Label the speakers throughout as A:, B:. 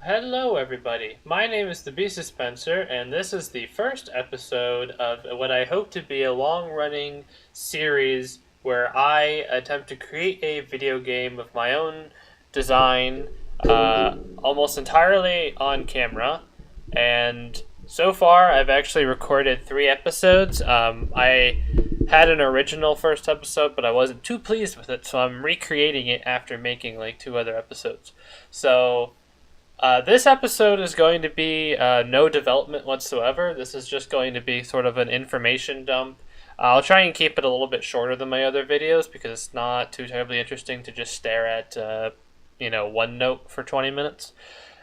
A: Hello, everybody. My name is the Beast Spencer, and this is the first episode of what I hope to be a long running series where I attempt to create a video game of my own design, almost entirely on camera. And so far, I've actually recorded 3 episodes. I had an original first episode, but I wasn't too pleased with it, so I'm recreating it after making like 2 other episodes. So this episode is going to be no development whatsoever. This is just going to be sort of an information dump. I'll try and keep it a little bit shorter than my other videos because it's not too terribly interesting to just stare at, OneNote for 20 minutes.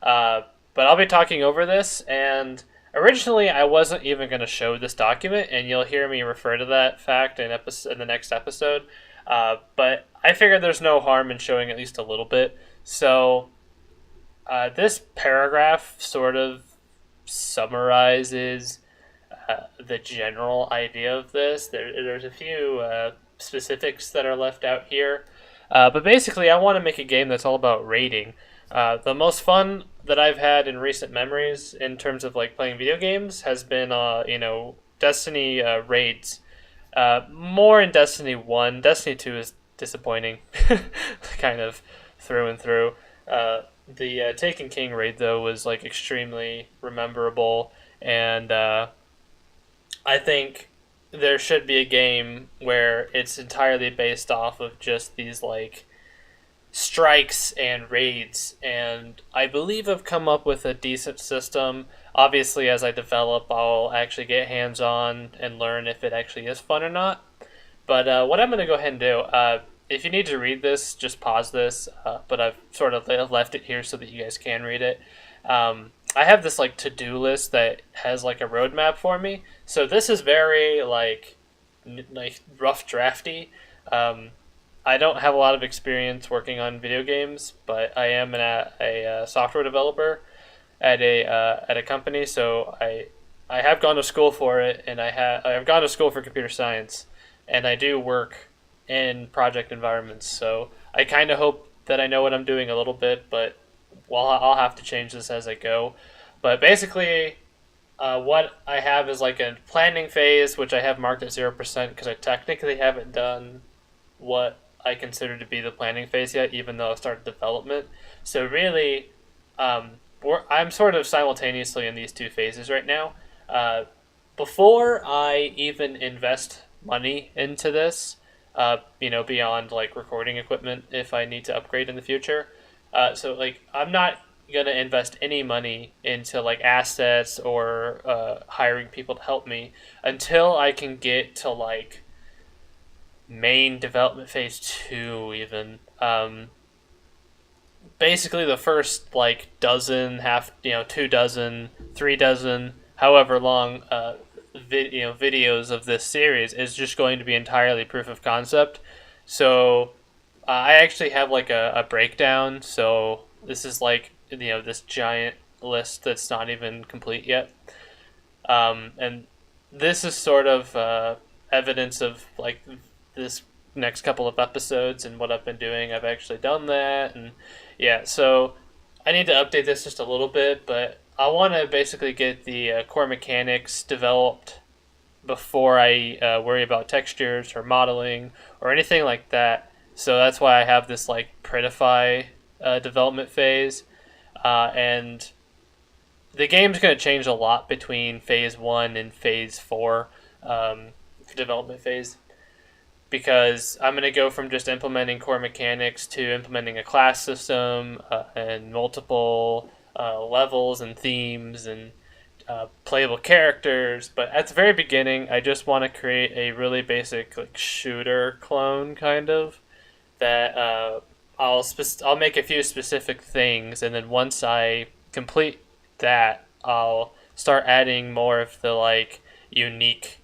A: But I'll be talking over this, and originally I wasn't even going to show this document, and you'll hear me refer to that fact in the next episode. But I figured there's no harm in showing at least a little bit. So this paragraph sort of summarizes the general idea of this. There's a few specifics that are left out here. But basically, I want to make a game that's all about raiding. The most fun that I've had in recent memories in terms of like playing video games has been, Destiny raids. More in Destiny 1. Destiny 2 is disappointing, kind of through and through. The Taken King raid though was like extremely rememberable, and I think there should be a game where it's entirely based off of just these like strikes and raids. And I believe I've come up with a decent system. Obviously, as I develop, I'll actually get hands on and learn if it actually is fun or not. But what I'm going to go ahead and do, if you need to read this, just pause this. But I've sort of left it here so that you guys can read it. I have this like to-do list that has like a roadmap for me. So this is very like rough drafty. I don't have a lot of experience working on video games, but I am a software developer at a company. So I have gone to school for it, and I've gone to school for computer science, and I do work in project environments. So I kind of hope that I know what I'm doing a little bit, but I'll have to change this as I go. But basically, what I have is like a planning phase, which I have marked at 0% because I technically haven't done what I consider to be the planning phase yet, even though I started development. So really, I'm sort of simultaneously in these two phases right now. Before I even invest money into this, beyond like recording equipment if I need to upgrade in the future. So like I'm not gonna invest any money into like assets or hiring people to help me until I can get to like main development phase 2 even. Basically the first like dozen, 2 dozen, 3 dozen, however long videos of this series is just going to be entirely proof of concept. So I actually have like a breakdown. So this is like this giant list that's not even complete yet, and this is sort of evidence of like this next couple of episodes and what I've been doing. I've actually done that, and yeah, so I need to update this just a little bit, but I want to basically get the core mechanics developed before I worry about textures or modeling or anything like that. So that's why I have this like Prettify development phase, and the game's going to change a lot between phase 1 and phase 4 development phase, because I'm going to go from just implementing core mechanics to implementing a class system and multiple levels and themes and playable characters. But at the very beginning, I just want to create a really basic like shooter clone kind of that I'll make a few specific things, and then once I complete that, I'll start adding more of the like unique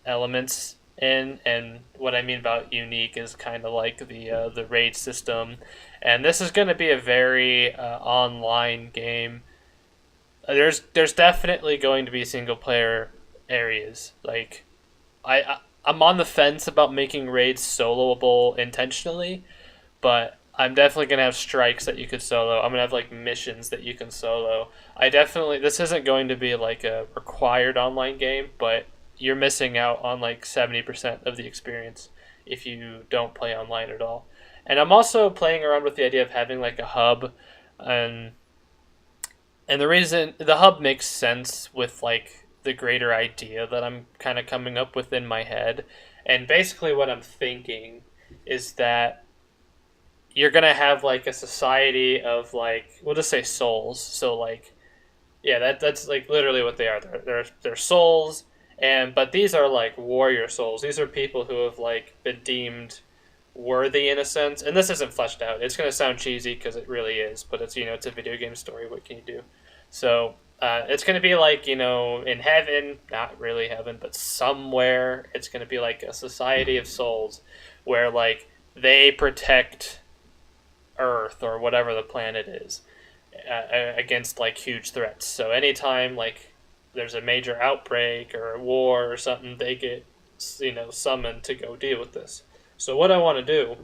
A: elements in. And what I mean about unique is kind of like the raid system. And this is going to be a very online game. There's definitely going to be single player areas. Like I'm on the fence about making raids soloable intentionally, but I'm definitely gonna have strikes that you could solo. I'm gonna have like missions that you can solo. I definitely this isn't going to be like a required online game, but you're missing out on like 70% of the experience if you don't play online at all. And I'm also playing around with the idea of having like a hub, and the reason the hub makes sense with like the greater idea that I'm kind of coming up with in my head. And basically what I'm thinking is that you're gonna have like a society of like we'll just say souls. So like yeah, that's like literally what they are. They're souls, and but these are like warrior souls. These are people who have like been deemed worthy in a sense. And this isn't fleshed out. It's gonna sound cheesy because it really is, but it's it's a video game story. What can you do? So it's gonna be like in heaven, not really heaven, but somewhere. It's gonna be like a society of souls, where like they protect Earth or whatever the planet is against like huge threats. So anytime like there's a major outbreak or a war or something, they get summoned to go deal with this. So what I want to do,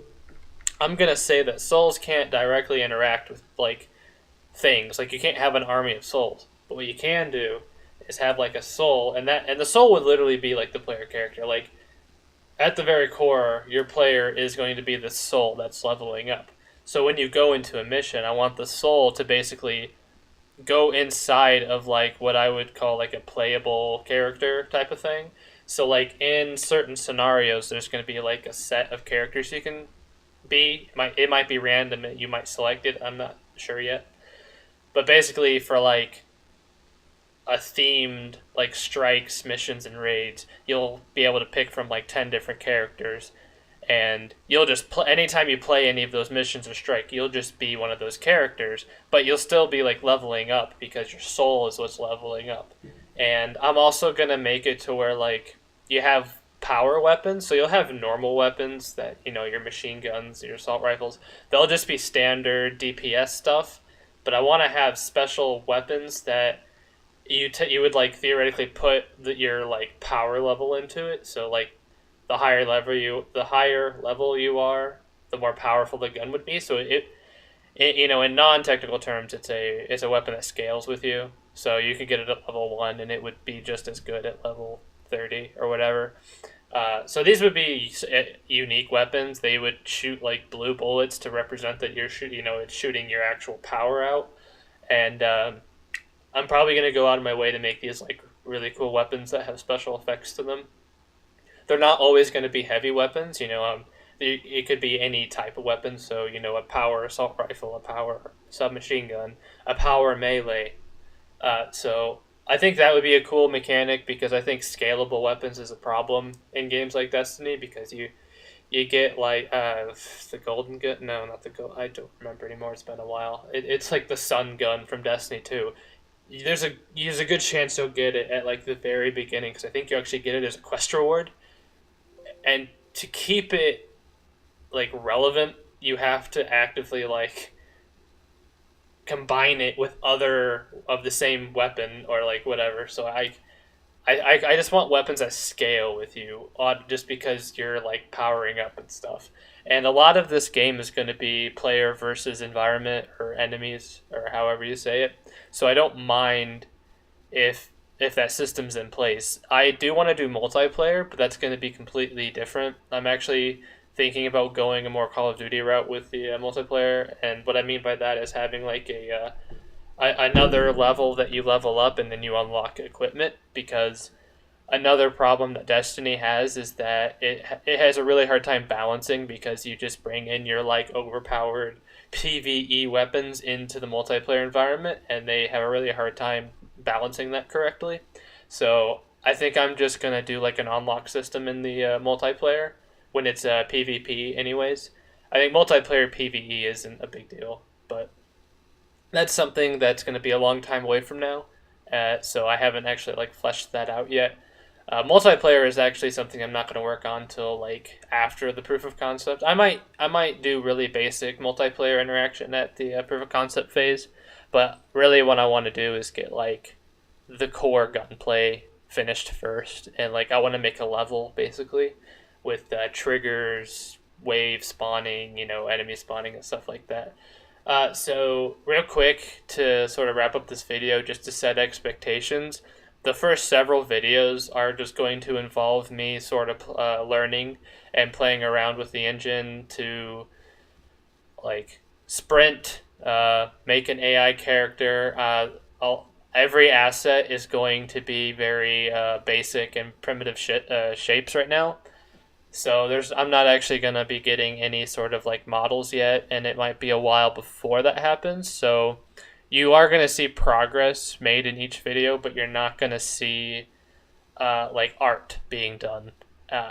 A: I'm gonna say that souls can't directly interact with like things. Like you can't have an army of souls, but what you can do is have like a soul, and the soul would literally be like the player character. Like at the very core, your player is going to be the soul that's leveling up. So when you go into a mission, I want the soul to basically go inside of like what I would call like a playable character type of thing. So like in certain scenarios, there's going to be like a set of characters you can be. It might be random. You might select it. I'm not sure yet. But basically, for like a themed like strikes, missions, and raids, you'll be able to pick from like 10 different characters, and you'll just anytime you play any of those missions or strike, you'll just be one of those characters, but you'll still be like leveling up because your soul is what's leveling up. And I'm also gonna make it to where like you have power weapons, so you'll have normal weapons that your machine guns, your assault rifles. They'll just be standard DPS stuff, but I want to have special weapons that you would like theoretically put your like power level into it. So like the higher level you are, the more powerful the gun would be. So it in non technical terms, it's a weapon that scales with you. So you could get it at level 1, and it would be just as good at level 30 or whatever. So these would be unique weapons. They would shoot like blue bullets to represent that it's shooting your actual power out. And I'm probably gonna go out of my way to make these like really cool weapons that have special effects to them. They're not always going to be heavy weapons. It could be any type of weapon. So a power assault rifle, a power submachine gun, a power melee. So I think that would be a cool mechanic because I think scalable weapons is a problem in games like Destiny because you get like the golden gun. No, not the gold. I don't remember anymore. It's been a while. It's like the sun gun from Destiny 2. There's a good chance you'll get it at like the very beginning because I think you actually get it as a quest reward. And to keep it like relevant, you have to actively like combine it with other of the same weapon or like whatever. So I just want weapons that scale with you, just because you're like powering up and stuff. And a lot of this game is going to be player versus environment or enemies or however you say it. So I don't mind if that system's in place. I do want to do multiplayer, but that's going to be completely different. I'm actually thinking about going a more Call of Duty route with the multiplayer, and what I mean by that is having like another level that you level up and then you unlock equipment, because another problem that Destiny has is that it has a really hard time balancing because you just bring in your like overpowered PvE weapons into the multiplayer environment and they have a really hard time balancing that correctly. So I think I'm just gonna do like an unlock system in the multiplayer when it's PvP anyways. I think multiplayer PvE isn't a big deal, but that's something that's going to be a long time away from now. So I haven't actually like fleshed that out yet. Multiplayer is actually something I'm not going to work on till like after the proof of concept. I might do really basic multiplayer interaction at the proof of concept phase, but really what I want to do is get like the core gunplay finished first, and like I want to make a level basically with triggers, wave spawning, enemy spawning and stuff like that. So real quick to sort of wrap up this video, just to set expectations, the first several videos are just going to involve me sort of learning and playing around with the engine to like sprint, make an AI character. Every asset is going to be very basic and primitive shapes right now. So I'm not actually gonna be getting any sort of like models yet, and it might be a while before that happens. So you are gonna see progress made in each video, but you're not gonna see like art being done.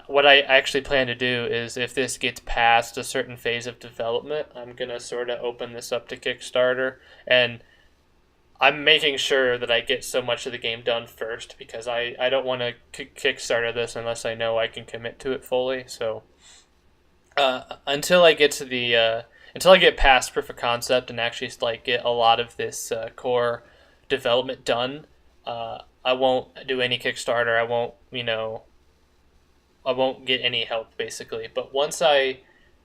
A: What I actually plan to do is, if this gets past a certain phase of development, I'm gonna sort of open this up to Kickstarter, and I'm making sure that I get so much of the game done first, because I don't want to Kickstarter this unless I know I can commit to it fully. So until I get to until I get past proof of concept and actually like get a lot of this core development done, I won't do any Kickstarter. I won't get any help basically. But once I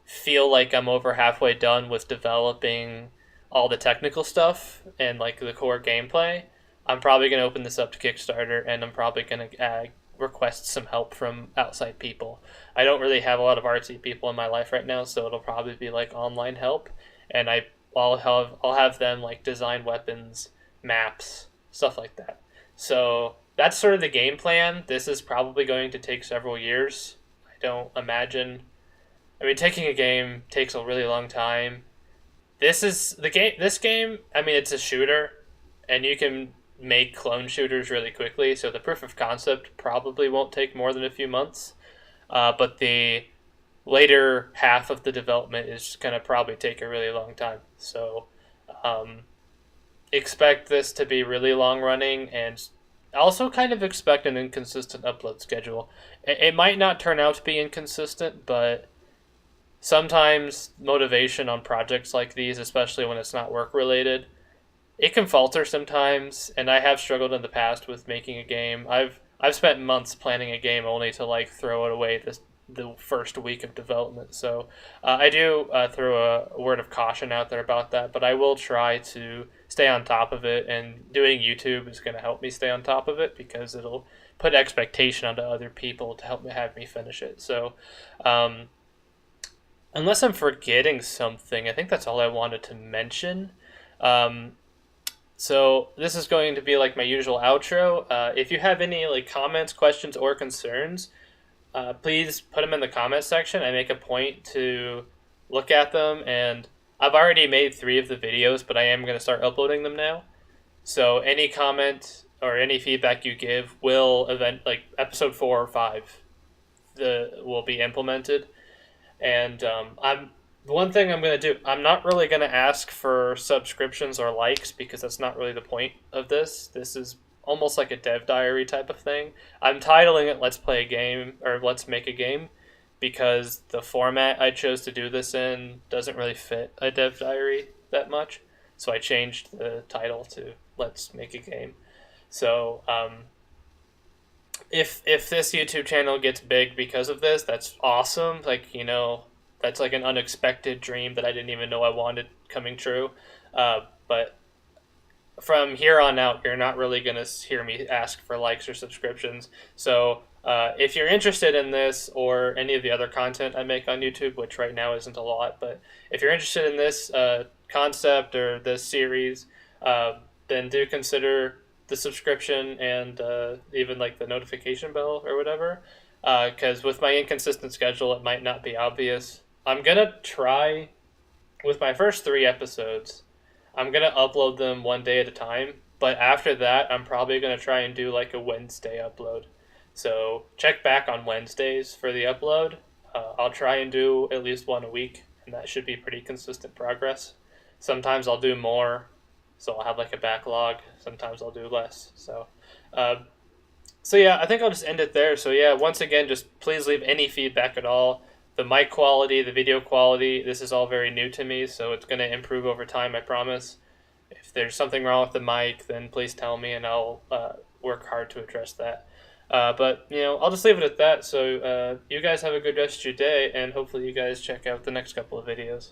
A: feel like I'm over halfway done with developing all the technical stuff and like the core gameplay, I'm probably going to open this up to Kickstarter, and I'm probably going to request some help from outside people. I don't really have a lot of artsy people in my life right now, so it'll probably be like online help, and I'll have them like design weapons, maps, stuff like that. So that's sort of the game plan. This is probably going to take several years. I don't imagine. I mean, taking a game takes a really long time. This is the game. This game, I mean, it's a shooter, and you can make clone shooters really quickly. So the proof of concept probably won't take more than a few months. But the later half of the development is going to probably take a really long time. So expect this to be really long running, and also kind of expect an inconsistent upload schedule. It might not turn out to be inconsistent, but sometimes motivation on projects like these, especially when it's not work related, it can falter sometimes, and I have struggled in the past with making a game. I've spent months planning a game only to like throw it away the first week of development. So I do throw a word of caution out there about that, but I will try to stay on top of it, and doing YouTube is going to help me stay on top of it, because it'll put expectation onto other people to have me finish it. So unless I'm forgetting something, I think that's all I wanted to mention. So this is going to be like my usual outro. If you have any like comments, questions, or concerns, please put them in the comment section. I make a point to look at them, and I've already made 3 of the videos, but I am going to start uploading them now. So any comment or any feedback you give will episode 4 or 5 will be implemented. And one thing I'm going to do, I'm not really going to ask for subscriptions or likes, because that's not really the point of this. This is almost like a dev diary type of thing. I'm titling it Let's Play a Game, or Let's Make a Game, because the format I chose to do this in doesn't really fit a dev diary that much. So I changed the title to Let's Make a Game. So if this YouTube channel gets big because of this, that's awesome. Like, that's like an unexpected dream that I didn't even know I wanted coming true. But from here on out, you're not really going to hear me ask for likes or subscriptions. So if you're interested in this or any of the other content I make on YouTube, which right now isn't a lot, but if you're interested in this concept or this series, then do consider the subscription and even like the notification bell or whatever. Because with my inconsistent schedule, it might not be obvious. I'm going to try, with my first 3 episodes, I'm going to upload them one day at a time. But after that, I'm probably going to try and do like a Wednesday upload. So check back on Wednesdays for the upload. I'll try and do at least one a week, and that should be pretty consistent progress. Sometimes I'll do more, so I'll have like a backlog. Sometimes I'll do less. So yeah, I think I'll just end it there. So yeah, once again, just please leave any feedback at all. The mic quality, the video quality, this is all very new to me, so it's going to improve over time, I promise. If there's something wrong with the mic, then please tell me, and I'll work hard to address that. But I'll just leave it at that. So you guys have a good rest of your day, and hopefully you guys check out the next couple of videos.